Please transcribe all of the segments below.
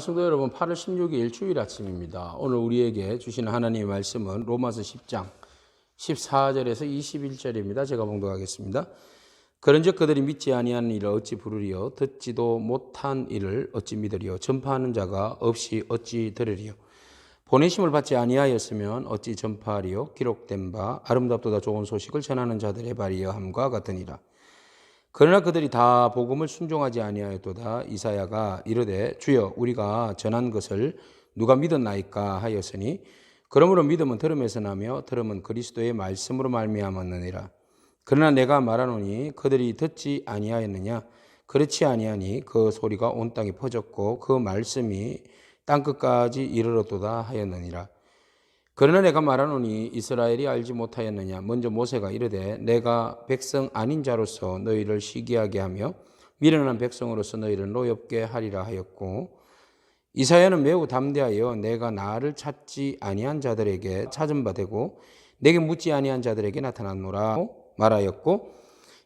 사랑하는 성도 여러분, 8월 16일 주일 아침입니다. 오늘 우리에게 주시는 하나님의 말씀은 로마서 10장 14절에서 21절입니다. 제가 봉독하겠습니다. 그런즉 그들이 믿지 아니하는 일을 어찌 부르리요? 듣지도 못한 일을 어찌 믿으리요? 전파하는 자가 없이 어찌 들으리요? 보내심을 받지 아니하였으면 어찌 전파하리요? 기록된 바 아름답도다 좋은 소식을 전하는 자들의 발이여 함과 같으니라. 그러나 그들이 다 복음을 순종하지 아니하였도다. 이사야가 이르되 주여 우리가 전한 것을 누가 믿었나이까 하였으니 그러므로 믿음은 들음에서 나며 들음은 그리스도의 말씀으로 말미암았느니라. 그러나 내가 말하노니 그들이 듣지 아니하였느냐? 그렇지 아니하니 그 소리가 온 땅에 퍼졌고 그 말씀이 땅끝까지 이르렀도다 하였느니라. 그러나 내가 말하노니 이스라엘이 알지 못하였느냐? 먼저 모세가 이르되 내가 백성 아닌 자로서 너희를 시기하게 하며 미련한 백성으로서 너희를 노엽게 하리라 하였고, 이사야는 매우 담대하여 내가 나를 찾지 아니한 자들에게 찾은 바 되고 내게 묻지 아니한 자들에게 나타났노라 말하였고,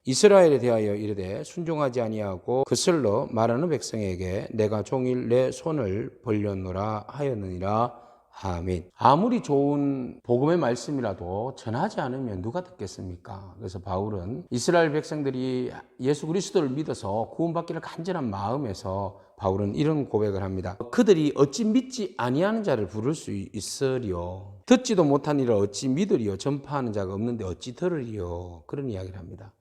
이스라엘에 대하여 이르되 순종하지 아니하고 그슬로 말하는 백성에게 내가 종일 내 손을 벌렸노라 하였느니라. 아멘. 아무리 좋은 복음의 말씀이라도 전하지 않으면 누가 듣겠습니까? 그래서 바울은 이스라엘 백성들이 예수 그리스도를 믿어서 구원받기를 간절한 마음에서 바울은 이런 고백을 합니다. 그들이 어찌 믿지 아니하는 자를 부를 수 있으리요? 듣지도 못한 일을 어찌 믿으리요? 전파하는 자가 없는데 어찌 들으리요? 그런 이야기를 합니다.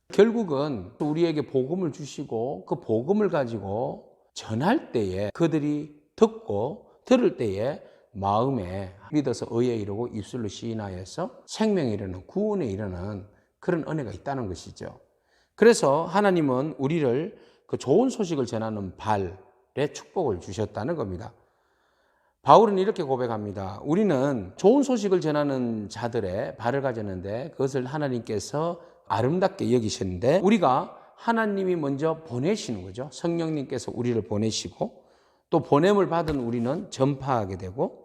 결국은 우리에게 복음을 주시고 그 복음을 가지고 전할 때에 그들이 듣고 들을 때에 마음에 믿어서 의에 이르고 입술로 시인하여서 생명에 이르는 구원에 이르는 그런 은혜가 있다는 것이죠. 그래서 하나님은 우리를 그 좋은 소식을 전하는 발의 축복을 주셨다는 겁니다. 바울은 이렇게 고백합니다. 우리는 좋은 소식을 전하는 자들의 발을 가졌는데 그것을 하나님께서 아름답게 여기셨는데 우리가 하나님이 먼저 보내시는 거죠. 성령님께서 우리를 보내시고 또 보냄을 받은 우리는 전파하게 되고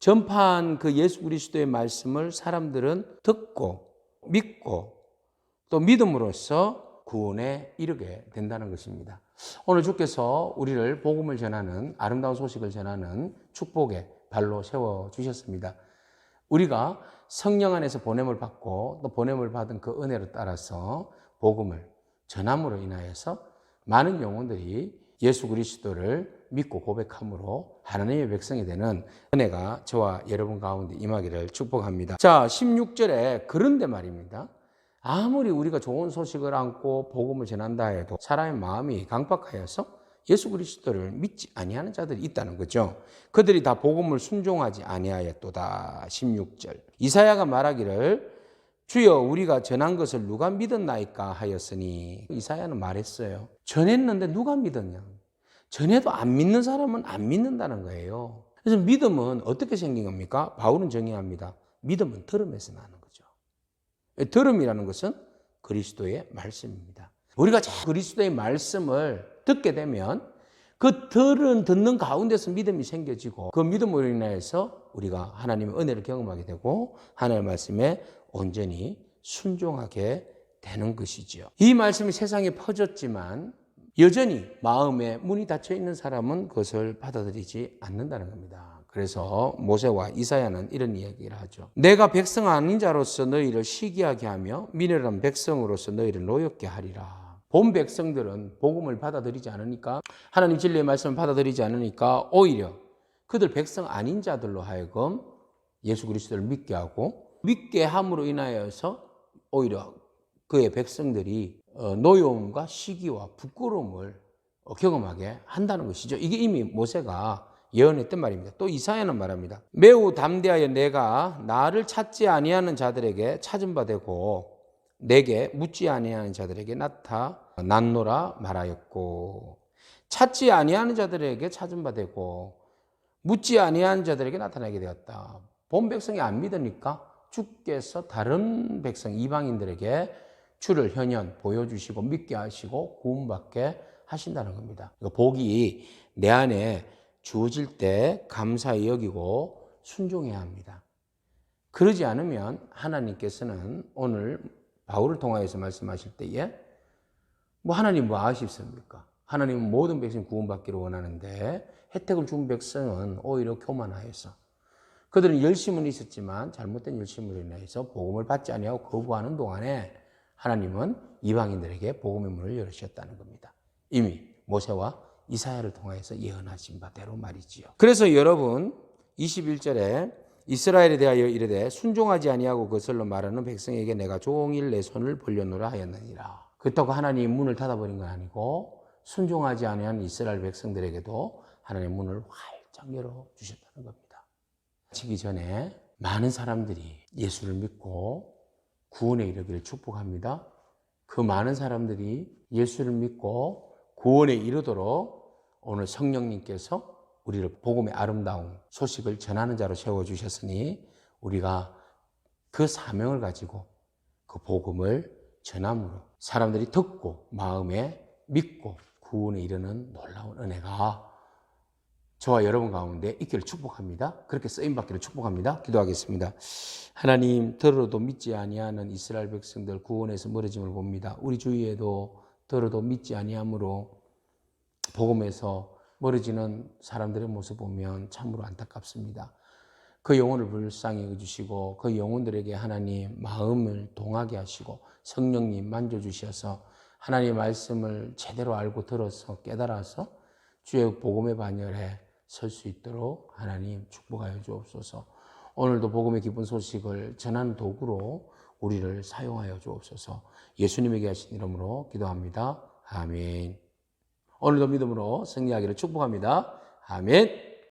전파한 그 예수 그리스도의 말씀을 사람들은 듣고 믿고 또 믿음으로써 구원에 이르게 된다는 것입니다. 오늘 주께서 우리를 복음을 전하는 아름다운 소식을 전하는 축복의 발로 세워주셨습니다. 우리가 성령 안에서 보냄을 받고 또 보냄을 받은 그 은혜를 따라서 복음을 전함으로 인하여서 많은 영혼들이 예수 그리스도를 믿고 고백함으로 하나님의 백성이 되는 은혜가 저와 여러분 가운데 임하기를 축복합니다. 자, 16절에 그런데 말입니다. 아무리 우리가 좋은 소식을 안고 복음을 전한다 해도 사람의 마음이 강박하여서 예수 그리스도를 믿지 아니하는 자들이 있다는 거죠. 그들이 다 복음을 순종하지 아니하였도다. 16절. 이사야가 말하기를 주여 우리가 전한 것을 누가 믿었나이까 하였으니, 이사야는 말했어요. 전했는데 누가 믿었냐? 전해도 안 믿는 사람은 안 믿는다는 거예요. 그래서 믿음은 어떻게 생긴 겁니까? 바울은 정의합니다. 믿음은 들음에서 나는 거죠. 들음이라는 것은 그리스도의 말씀입니다. 우리가 그리스도의 말씀을 듣게 되면 그 듣는 가운데서 믿음이 생겨지고 그 믿음으로 인해서 우리가 하나님의 은혜를 경험하게 되고 하나님의 말씀에 온전히 순종하게 되는 것이지요. 이 말씀이 세상에 퍼졌지만 여전히 마음에 문이 닫혀 있는 사람은 그것을 받아들이지 않는다는 겁니다. 그래서 모세와 이사야는 이런 이야기를 하죠. 내가 백성 아닌 자로서 너희를 시기하게 하며 미련한 백성으로서 너희를 노엽게 하리라. 본 백성들은 복음을 받아들이지 않으니까, 하나님 진리의 말씀을 받아들이지 않으니까 오히려 그들 백성 아닌 자들로 하여금 예수 그리스도를 믿게 하고, 믿게 함으로 인하여서 오히려 그의 백성들이 노여움과 시기와 부끄러움을 경험하게 한다는 것이죠. 이게 이미 모세가 예언했던 말입니다. 또 이사야는 말합니다. 매우 담대하여 내가 나를 찾지 아니하는 자들에게 찾은 바 되고 내게 묻지 아니하는 자들에게 나타났노라 말하였고, 찾지 아니하는 자들에게 찾은 바 되고 묻지 아니하는 자들에게 나타나게 되었다. 본 백성이 안 믿으니까 주께서 다른 백성 이방인들에게 주를 현현 보여주시고 믿게 하시고 구원받게 하신다는 겁니다. 복이 내 안에 주어질 때 감사히 여기고 순종해야 합니다. 그러지 않으면 하나님께서는 오늘 바울을 통하여서 말씀하실 때에 하나님 뭐 아십니까? 하나님은 모든 백성이 구원받기를 원하는데 혜택을 준 백성은 오히려 교만하여서 그들은 열심은 있었지만 잘못된 열심으로 인해서 복음을 받지 아니하고 거부하는 동안에 하나님은 이방인들에게 복음의 문을 열으셨다는 겁니다. 이미 모세와 이사야를 통하여서 예언하신 바대로 말이지요. 그래서 여러분 21절에 이스라엘에 대하여 이르되 순종하지 아니하고 거슬러 말하는 백성에게 내가 종일 내 손을 벌려놓으라 하였느니라. 그렇다고 하나님 문을 닫아버린 건 아니고 순종하지 아니한 이스라엘 백성들에게도 하나님의 문을 활짝 열어주셨다는 겁니다. 지기 전에 많은 사람들이 예수를 믿고 구원에 이르기를 축복합니다. 그 많은 사람들이 예수를 믿고 구원에 이르도록 오늘 성령님께서 우리를 복음의 아름다운 소식을 전하는 자로 세워주셨으니 우리가 그 사명을 가지고 그 복음을 전함으로 사람들이 듣고 마음에 믿고 구원에 이르는 놀라운 은혜가 저와 여러분 가운데 있기를 축복합니다. 그렇게 쓰임받기를 축복합니다. 기도하겠습니다. 하나님, 들어도 믿지 아니하는 이스라엘 백성들 구원에서 멀어짐을 봅니다. 우리 주위에도 들어도 믿지 아니함으로 복음에서 멀어지는 사람들의 모습 보면 참으로 안타깝습니다. 그 영혼을 불쌍히 여겨주시고 그 영혼들에게 하나님 마음을 동하게 하시고 성령님 만져주셔서 하나님의 말씀을 제대로 알고 들어서 깨달아서 주의 복음의 반열에 설 수 있도록 하나님 축복하여 주옵소서. 오늘도 복음의 기쁜 소식을 전하는 도구로 우리를 사용하여 주옵소서. 예수님에게 하신 이름으로 기도합니다. 아멘. 오늘도 믿음으로 승리하기를 축복합니다. 아멘.